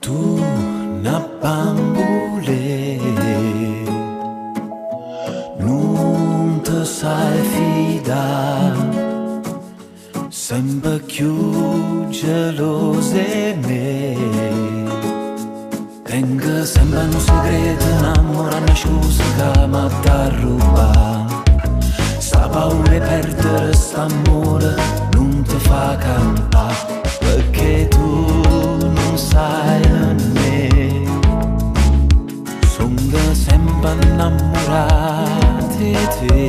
Tu na bambule non te sai fidare, sempre più gelose me. Tengo sempre un segreto, innamora una scusa che mi da rubare. Sta paura di perdere st'amore non ti fa campare, perché tu non sai di me. Sono sempre innamorato di te.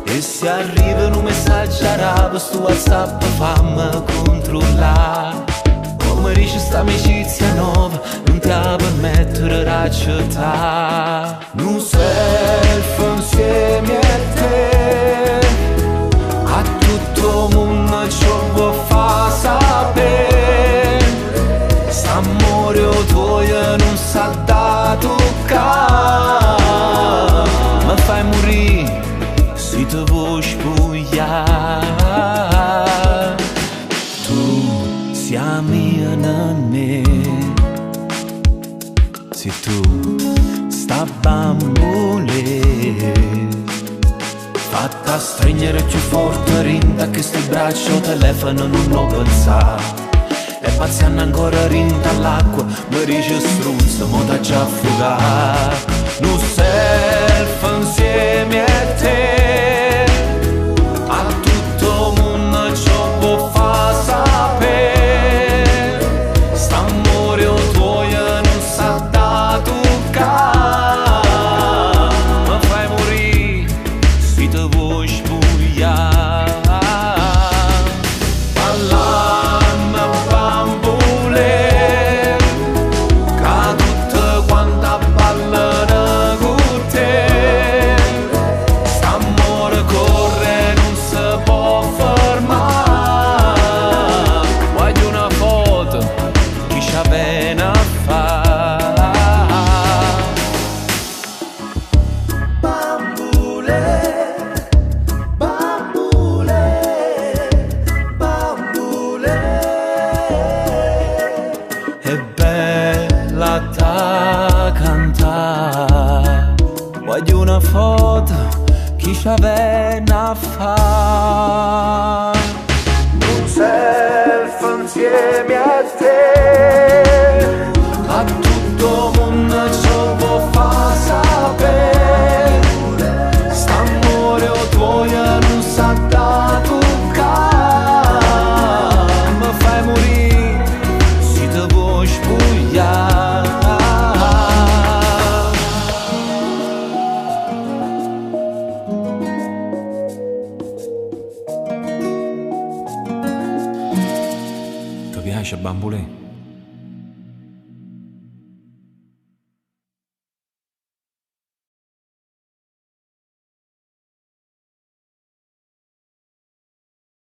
E se arriva un messaggio arabe su WhatsApp fammi controllare. Come dice sta amicizia nuova non ti permettere di accettare. Non selfie insieme a te, a tutto il mondo ciò può far sapere. S'amore tuo non sa da toccare. Mi fai morire se ti vuoi spogliare. Tu sia mia nanne, se tu sta bambole fatta stringere più forte, rinda che sti braccio telefono non lo pensa. E pazziano ancora rinda all'acqua, mi dice struzzo, mo da già fugare. Non selfie insieme a te, a tutto il mondo ciò può far sapere. St'amore tuo non sa da toccare. Mi fai morire se ti vuoi spogliare. Parlami bambole, che tutte quante ballano con te. St'amore corre non si può fermare. Voglio una foto, chi c'aveva a fare. Bambule, bambule, bambule. È bella da cantare. Voglio una foto, chi c'aveva a fare. Un selfie insieme a te, a tutto il mondo ciò può far sapere. St'amore tuo non sa da toccare. Mi fai morire se ti vuoi spogliare. Ti piace bambole?